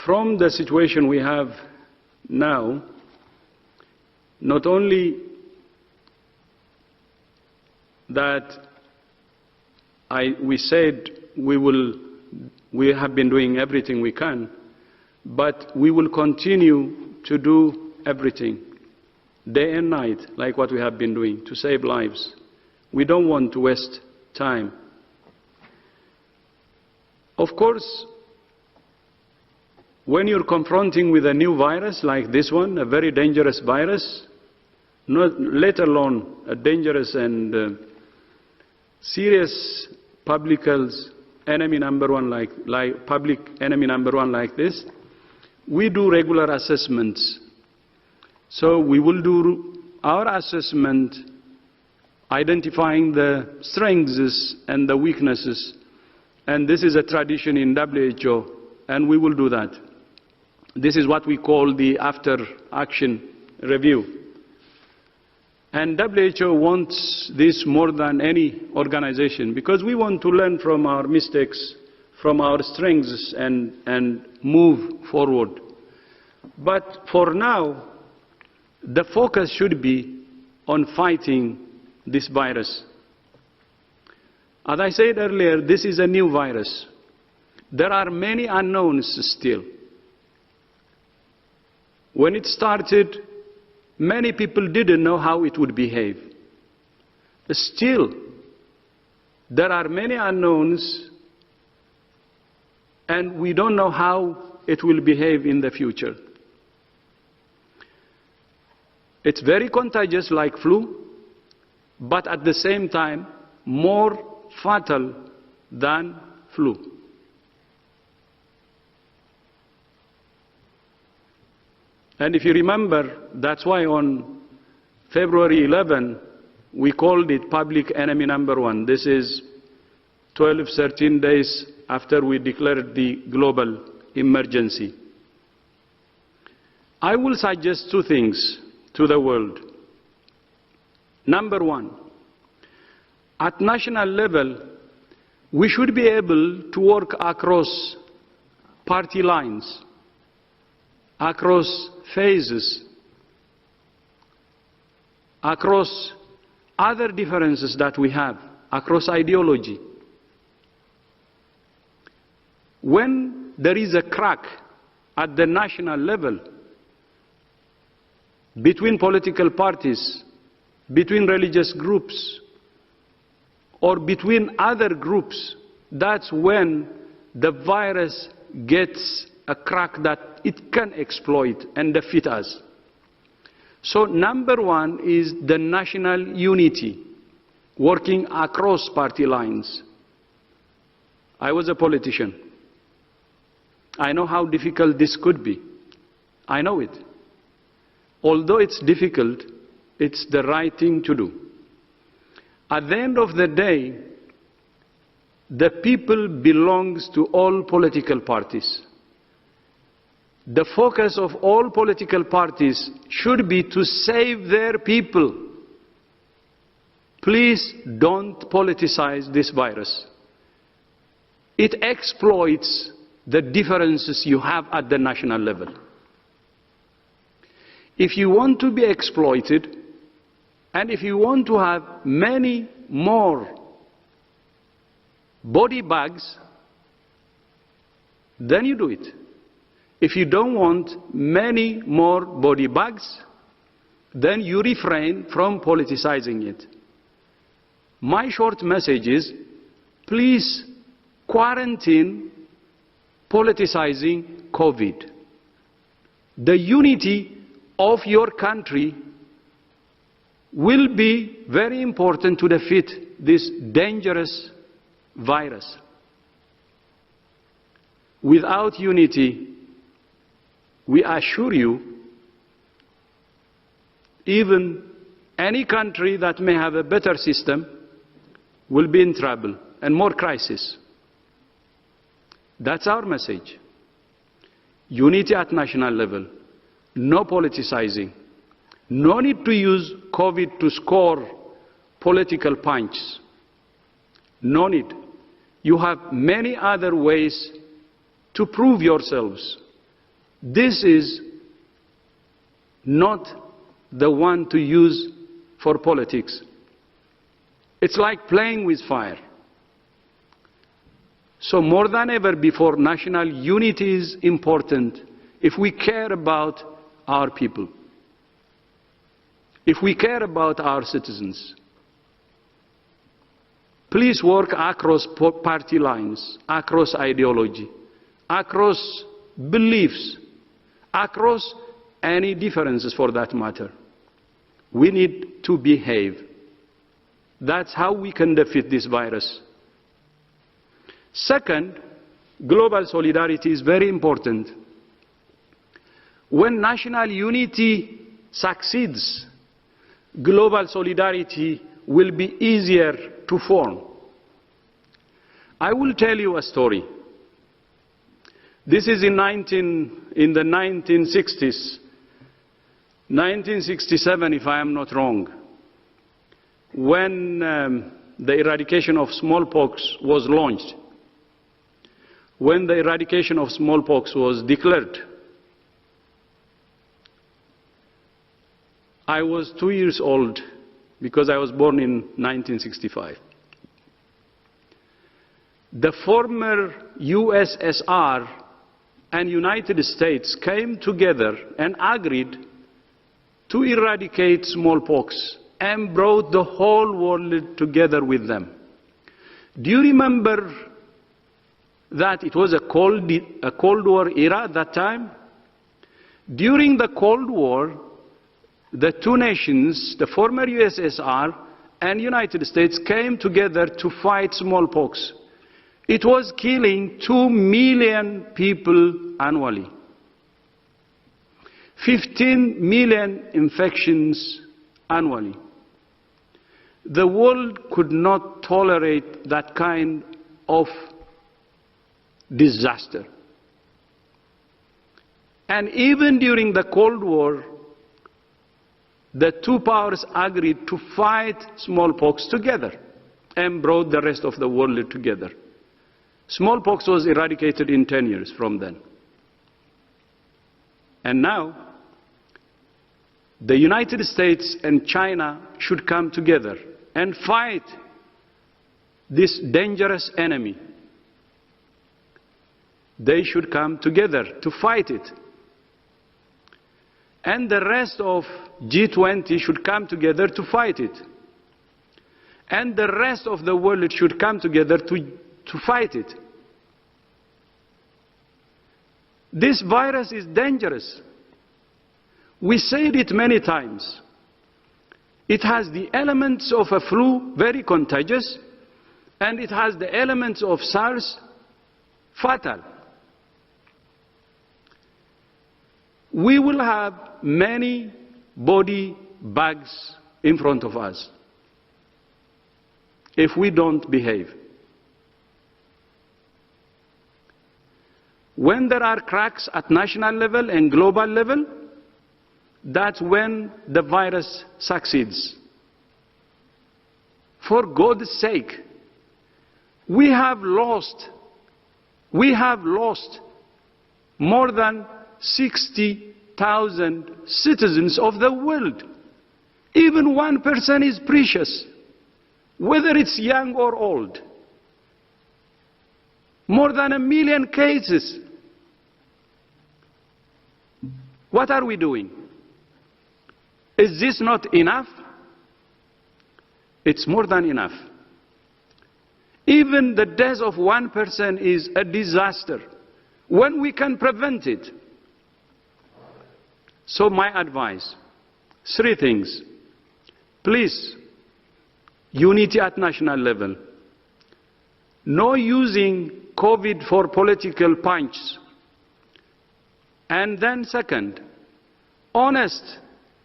from the situation we have now, not only that we said we have been doing everything we can, but we will continue to do everything, day and night, like what we have been doing, to save lives. We don't want to waste time. Of course, when you're confronting with a new virus like this one, a very dangerous virus, let alone a dangerous and serious public enemy number one like this, we do regular assessments. So we will do our assessment, identifying the strengths and the weaknesses, and this is a tradition in WHO, and we will do that. This is what we call the after-action review. And WHO wants this more than any organization, because we want to learn from our mistakes, from our strengths, and move forward. But for now, the focus should be on fighting this virus. As I said earlier, this is a new virus. There are many unknowns still. When it started, many people didn't know how it would behave. Still, there are many unknowns, and we don't know how it will behave in the future. It's very contagious like flu, but at the same time, more fatal than flu. And if you remember, that's why on February 11, we called it public enemy number one. This is 12, 13 days after we declared the global emergency. I will suggest two things to the world. Number one, at national level, we should be able to work across party lines, across phases, across other differences that we have, across ideology. When there is a crack at the national level between political parties, between religious groups, or between other groups, that's when the virus gets a crack that it can exploit and defeat us. So number one is the national unity, working across party lines. I was a politician. I know how difficult this could be. I know it. Although it's difficult, it's the right thing to do. At the end of the day, the people belongs to all political parties. The focus of all political parties should be to save their people. Please don't politicize this virus. It exploits the differences you have at the national level. If you want to be exploited, and if you want to have many more body bags, then you do it. If you don't want many more body bags, then you refrain from politicizing it. My short message is, please quarantine politicizing COVID. The unity of your country will be very important to defeat this dangerous virus. Without unity, we assure you, even any country that may have a better system will be in trouble and more crisis. That's our message. Unity at national level. No politicizing. No need to use COVID to score political punches. No need. You have many other ways to prove yourselves, This is not the one to use for politics. It's like playing with fire. So more than ever before, national unity is important if we care about our people, if we care about our citizens. Please work across party lines, across ideology, across beliefs, across any differences for that matter. We need to behave. That's how we can defeat this virus. Second, global solidarity is very important. When national unity succeeds, global solidarity will be easier to form. I will tell you a story. This is in the 1960s, 1967 if I am not wrong, when the eradication of smallpox was launched, when the eradication of smallpox was declared. I was 2 years old because I was born in 1965. The former USSR and United States came together and agreed to eradicate smallpox and brought the whole world together with them. Do you remember that it was a Cold War era at that time? During the Cold War, the two nations, the former USSR and United States, came together to fight smallpox. It was killing 2 million people annually. 15 million infections annually. The world could not tolerate that kind of disaster. And even during the Cold War, the two powers agreed to fight smallpox together and brought the rest of the world together. Smallpox was eradicated in 10 years from then. And now, the United States and China should come together and fight this dangerous enemy. They should come together to fight it. And the rest of G20 should come together to fight it. And the rest of the world should come together to fight it. This virus is dangerous. We said it many times. It has the elements of a flu, very contagious, and it has the elements of SARS, fatal. We will have many body bags in front of us if we don't behave. When there are cracks at national level and global level, that's when the virus succeeds. For God's sake, we have lost more than 60,000 citizens of the world. Even 1% is precious, whether it's young or old. More than 1 million cases. What are we doing? Is this not enough? It's more than enough. Even the death of 1% is a disaster when we can prevent it. So my advice, 3 things. Please, unity at national level. No using COVID for political punches. And then second, honest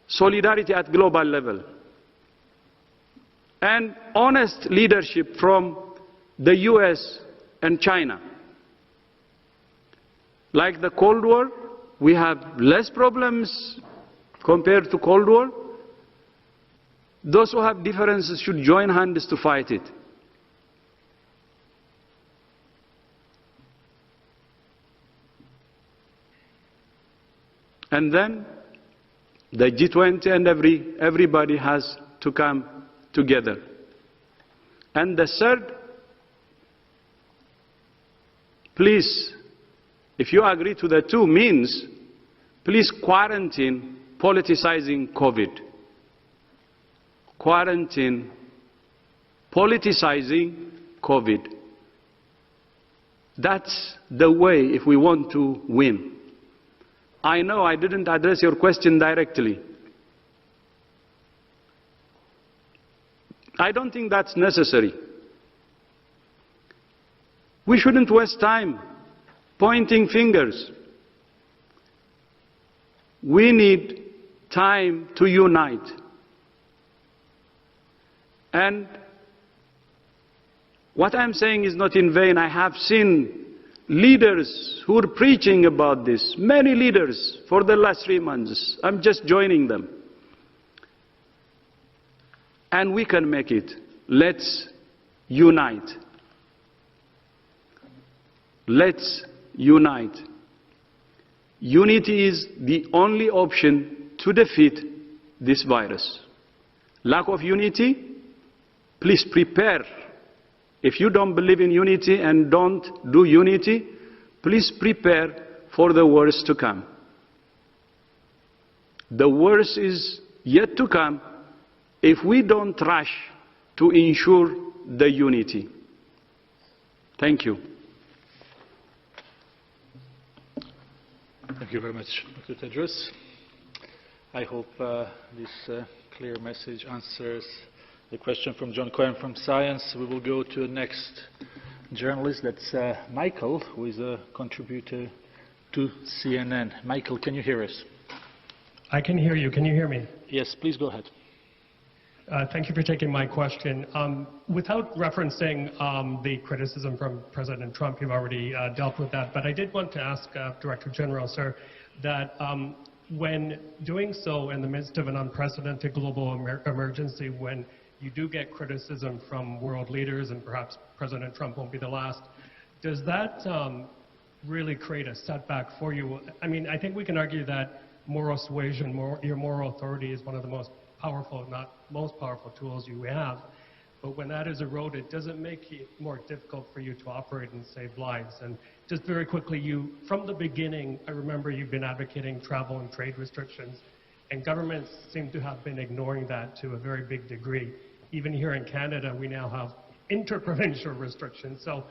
solidarity at global level. And honest leadership from the US and China. Like the Cold War, we have less problems compared to Cold War. Those who have differences should join hands to fight it. And then the G20 and everybody has to come together. And the third, please, if you agree to the two means, please quarantine politicizing COVID. Quarantine politicizing COVID. That's the way if we want to win. I know I didn't address your question directly. I don't think that's necessary. We shouldn't waste time pointing fingers. We need time to unite. And what I'm saying is not in vain. I have seen leaders who are preaching about this, many leaders for the last 3 months. I'm just joining them. And we can make it. Let's unite. Let's unite. Unity is the only option to defeat this virus. Lack of unity, please prepare. If you don't believe in unity and don't do unity, please prepare for the worst to come. The worst is yet to come if we don't rush to ensure the unity. Thank you. Thank you very much, Dr. Tedros. I hope this clear message answers the question from John Cohen from Science. We will go to the next journalist. That's Michael, who is a contributor to CNN. Michael, can you hear us? I can hear you. Can you hear me? Yes, please go ahead. Thank you for taking my question. Without referencing the criticism from President Trump, you've already dealt with that, but I did want to ask Director General, sir, that when doing so in the midst of an unprecedented global emergency, when you do get criticism from world leaders, and perhaps President Trump won't be the last, does that really create a setback for you? I mean, I think we can argue that moral suasion, your moral authority is one of the most powerful, if not most powerful tools you have. But when that is eroded, does it make it more difficult for you to operate and save lives? And just very quickly, from the beginning, I remember you've been advocating travel and trade restrictions, and governments seem to have been ignoring that to a very big degree. Even here in Canada, we now have interprovincial restrictions. So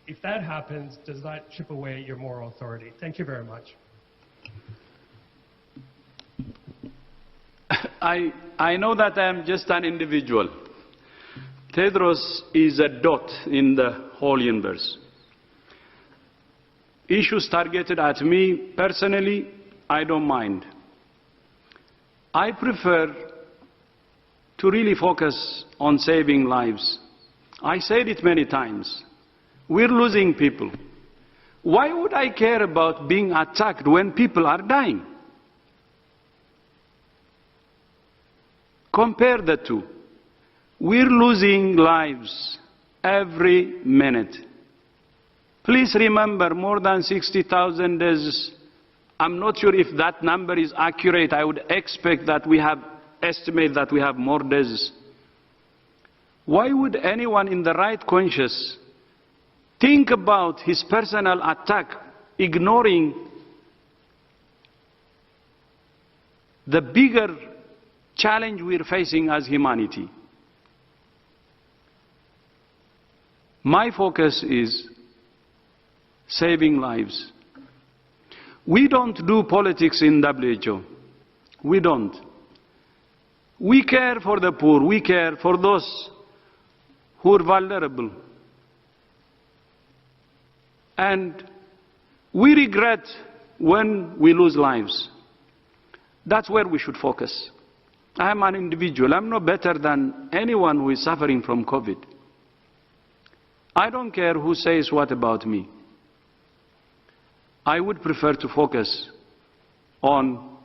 if that happens, does that chip away at your moral authority? Thank you very much. I know that I am just an individual. Tedros is a dot in the whole universe. Issues targeted at me personally, I don't mind. I prefer to really focus on saving lives. I said it many times. We're losing people. Why would I care about being attacked when people are dying? Compare the two. We're losing lives every minute. Please remember, more than 60,000 deaths. I'm not sure if that number is accurate. I would expect that estimate that we have more deaths. Why would anyone in the right conscience think about his personal attack, ignoring the bigger challenge we're facing as humanity? My focus is saving lives. We don't do politics in WHO. We don't. We care for the poor. We care for those who are vulnerable. And we regret when we lose lives. That's where we should focus. I am an individual. I'm no better than anyone who is suffering from COVID. I don't care who says what about me. I would prefer to focus on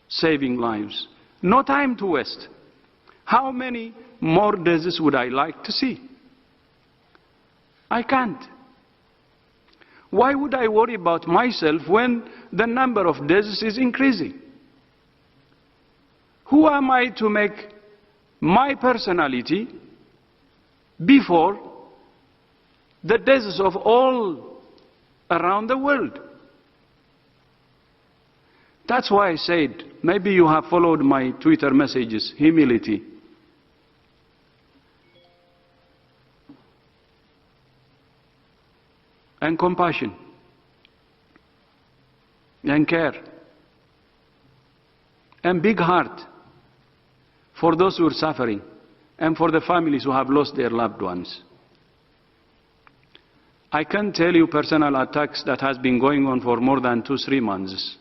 saving lives. No time to waste. How many more deaths would I like to see? I can't. Why would I worry about myself when the number of deaths is increasing? Who am I to make my personality before the deaths of all around the world? That's why I said, maybe you have followed my Twitter messages, humility. And compassion. And care. And big heart for those who are suffering and for the families who have lost their loved ones. I can tell you personal attacks that has been going on for more than 2-3 months.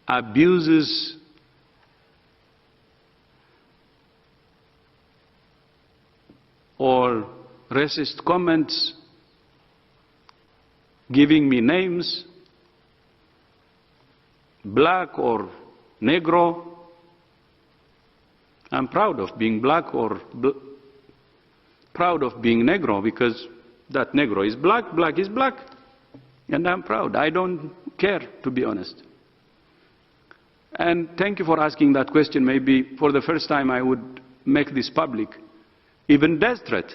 Abuses, or racist comments, giving me names, black or negro. I'm proud of being black or proud of being negro, because that negro is black, black is black, and I'm proud. I don't care, to be honest. And thank you for asking that question. Maybe for the first time I would make this public. Even death threat,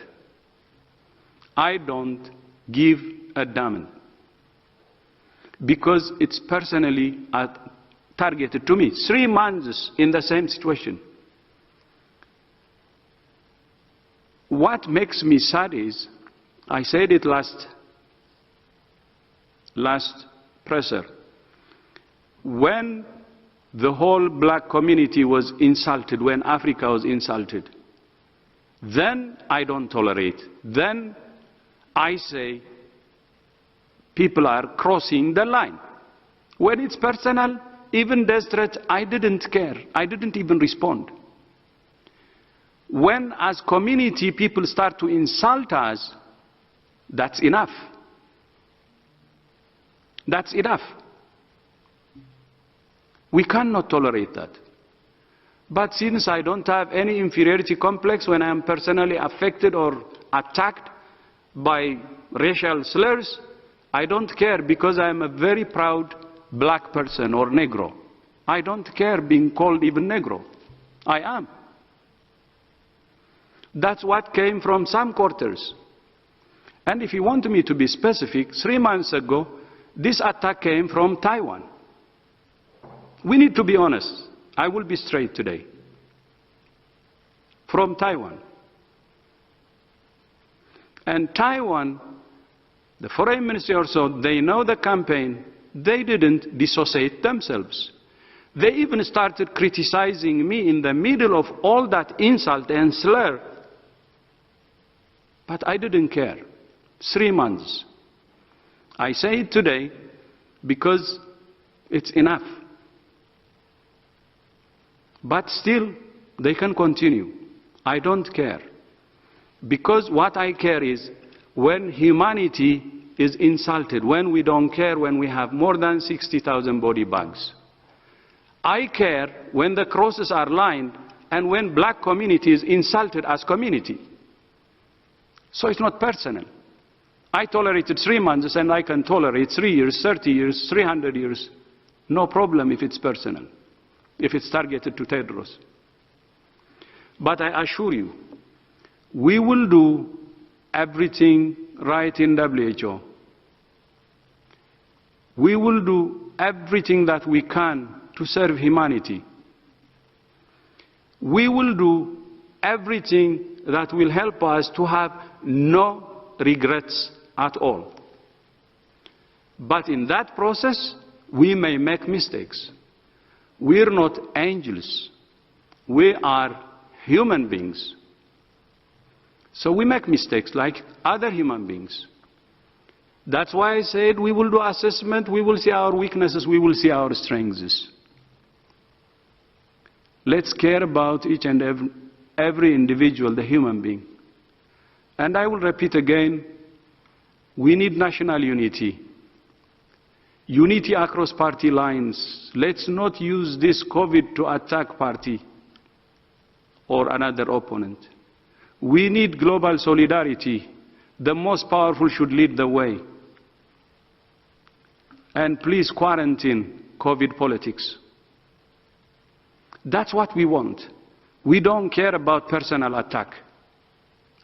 I don't give a damn, because it's personally targeted to me. 3 months in the same situation. What makes me sad is, I said it last presser, when the whole black community was insulted, when Africa was insulted, then I don't tolerate. Then I say people are crossing the line. When it's personal, even death threat, I didn't care. I didn't even respond. When as community people start to insult us, that's enough. That's enough. We cannot tolerate that. But since I don't have any inferiority complex when I am personally affected or attacked by racial slurs, I don't care, because I am a very proud black person or negro. I don't care being called even negro. I am. That's what came from some quarters. And if you want me to be specific, 3 months ago, this attack came from Taiwan. We need to be honest. I will be straight today. From Taiwan. And Taiwan, the foreign ministry or so, they know the campaign. They didn't dissociate themselves. They even started criticizing me in the middle of all that insult and slur. But I didn't care. 3 months. I say it today because it's enough. But still, they can continue. I don't care. Because what I care is when humanity is insulted, when we don't care, when we have more than 60,000 body bags. I care when the crosses are lined and when black community is insulted as community. So it's not personal. I tolerated 3 months and I can tolerate 3 years, 30 years, 300 years. No problem if it's personal, if it's targeted to Tedros. But I assure you, we will do everything right in WHO. We will do everything that we can to serve humanity. We will do everything that will help us to have no regrets at all. But in that process, we may make mistakes. We're not angels. We are human beings. So we make mistakes like other human beings. That's why I said we will do assessment, we will see our weaknesses, we will see our strengths. Let's care about each and every individual, the human being. And I will repeat again, we need national unity. Unity across party lines. Let's not use this COVID to attack party or another opponent. We need global solidarity. The most powerful should lead the way. and please quarantine COVID politics. That's what we want. We don't care about personal attack.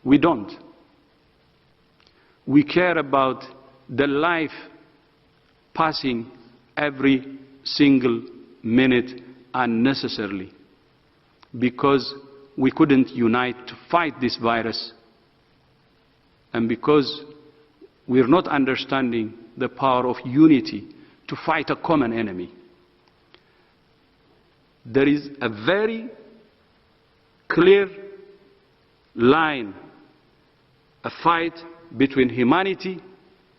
We don't. We care about the life passing every single minute unnecessarily because we couldn't unite to fight this virus and because we're not understanding the power of unity to fight a common enemy. There is a very clear line, a fight between humanity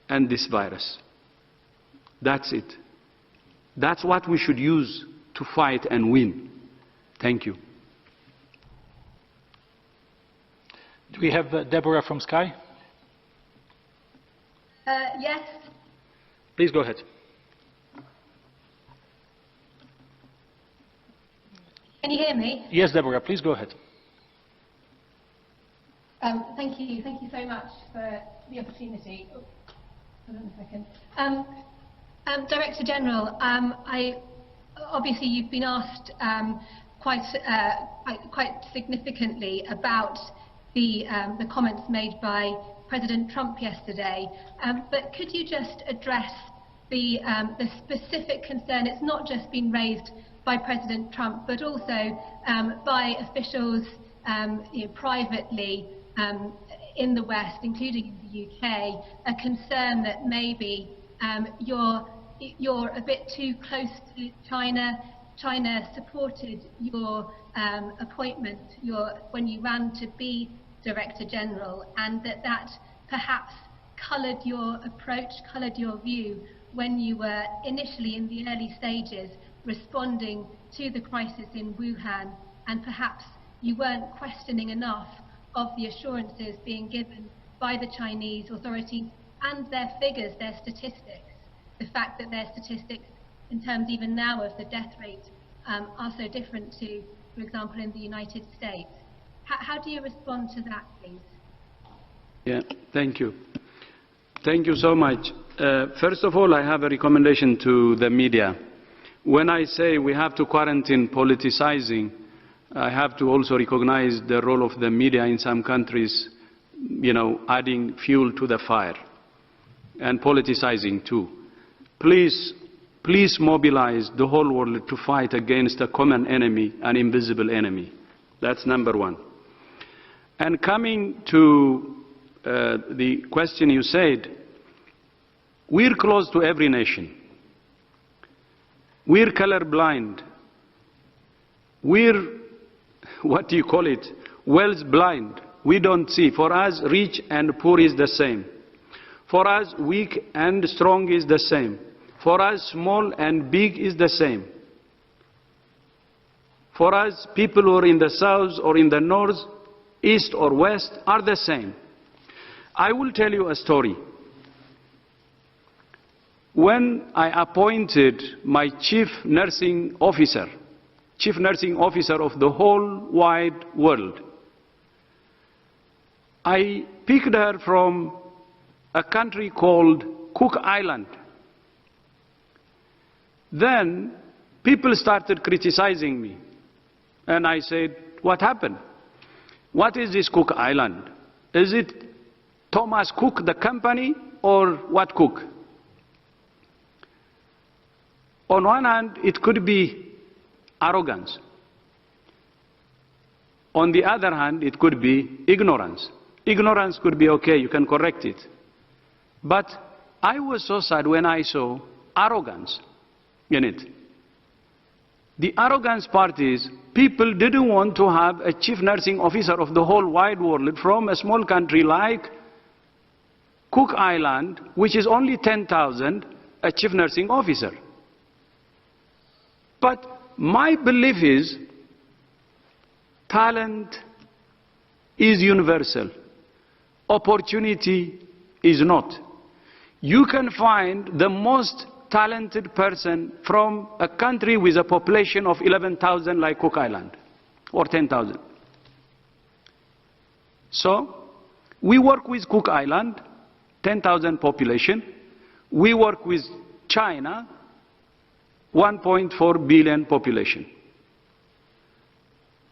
and this virus. That's it. That's what we should use to fight and win. Thank you. Do we have Deborah from Sky? Yes. Please go ahead. Can you hear me? Yes, Deborah, please go ahead. Thank you. Thank you so much for the opportunity. Oh, hold on a second. Director General, obviously you've been asked quite significantly about the comments made by President Trump yesterday, but could you just address the specific concern? It's not just been raised by President Trump, but also by officials privately in the West, including in the UK, a concern that maybe you're a bit too close to China. China supported your appointment when you ran to be Director General, and that perhaps coloured your approach, coloured your view when you were initially in the early stages responding to the crisis in Wuhan, and perhaps you weren't questioning enough of the assurances being given by the Chinese authorities and their figures, their statistics, the fact that their statistics in terms even now of the death rate are so different to, for example, in the United States. How do you respond to that, please? Yeah, thank you. Thank you so much. First of all, I have a recommendation to the media. When I say we have to quarantine politicizing, I have to also recognize the role of the media in some countries, adding fuel to the fire and politicizing too. Please mobilize the whole world to fight against a common enemy, an invisible enemy. That's number one. And coming to the question you said, we're close to every nation. We're colorblind. We're, what do you call it, wealth blind. We don't see. For us, rich and poor is the same. For us, weak and strong is the same. For us, small and big is the same. For us, people who are in the south or in the north, east or west are the same. I will tell you a story. When I appointed my chief nursing officer of the whole wide world, I picked her from a country called Cook Island. Then people started criticizing me. And I said, what happened? What is this Cook Island? Is it Thomas Cook, the company, or what Cook? On one hand, it could be arrogance. On the other hand, it could be ignorance. Ignorance could be okay, you can correct it. But I was so sad when I saw arrogance in it. The arrogance part is people didn't want to have a chief nursing officer of the whole wide world from a small country like Cook Island, which is only 10,000, a chief nursing officer. But my belief is talent is universal. Opportunity is not. You can find the most talented person from a country with a population of 11,000 like Cook Island, or 10,000. So, we work with Cook Island, 10,000 population. We work with China, 1.4 billion population.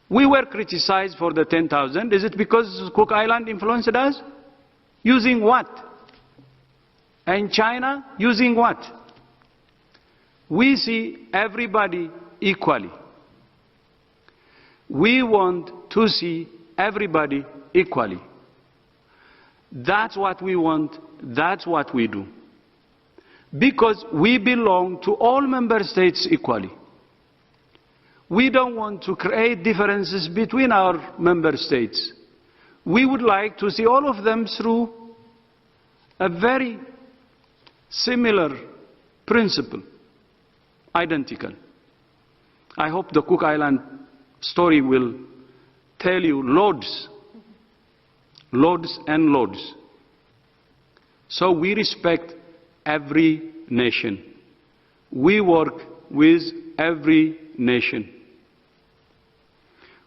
We were criticized for the 10,000. Is it because Cook Island influenced us? Using what? And China, using what? We see everybody equally. We want to see everybody equally. That's what we want, that's what we do. Because we belong to all member states equally. We don't want to create differences between our member states. We would like to see all of them through a very similar principle, identical. I hope the Cook Island story will tell you loads and loads. So we respect every nation. We work with every nation.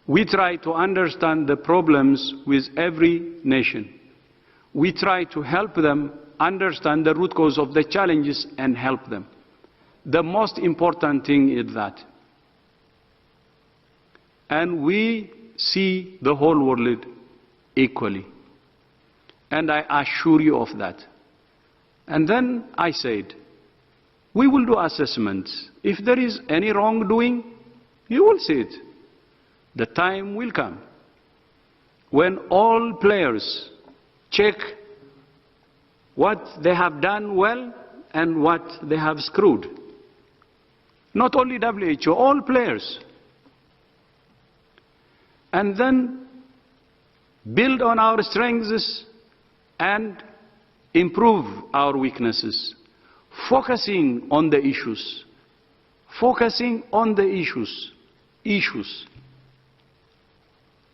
We try to understand the problems with every nation. We try to help them understand the root cause of the challenges and help them. The most important thing is that. And we see the whole world equally. And I assure you of that. And then I said, we will do assessments. If there is any wrongdoing, you will see it. The time will come when all players check what they have done well and what they have screwed. Not only WHO, all players. And then build on our strengths and improve our weaknesses, focusing on the issues, issues,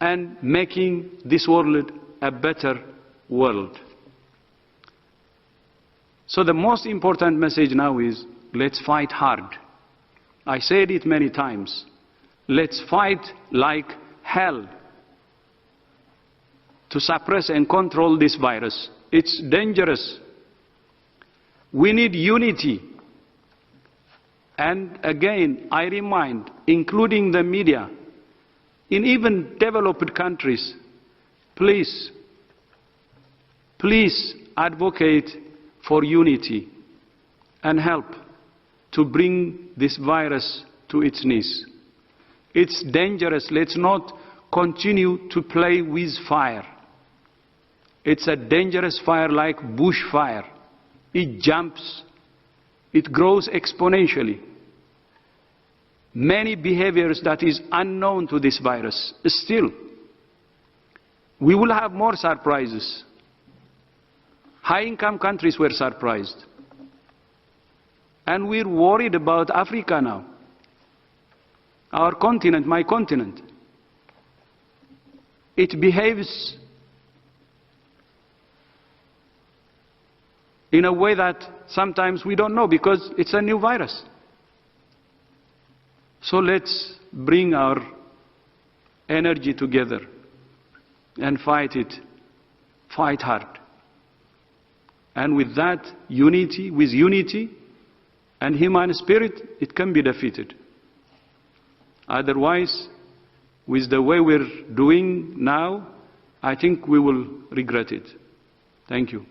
and making this world a better world. So the most important message now is, let's fight hard. I said it many times. Let's fight like hell to suppress and control this virus. It's dangerous. We need unity. And again, I remind, including the media, in even developed countries, please advocate for unity and help to bring this virus to its knees. It's dangerous. Let's not continue to play with fire. It's a dangerous fire like bushfire. It jumps. It grows exponentially. Many behaviors that is unknown to this virus. Still, we will have more surprises. High-income countries were surprised. And we're worried about Africa now. Our continent, my continent. It behaves in a way that sometimes we don't know because it's a new virus. So let's bring our energy together and fight it, fight hard. And with that unity, with unity and human spirit, it can be defeated. Otherwise, with the way we're doing now, I think we will regret it. Thank you.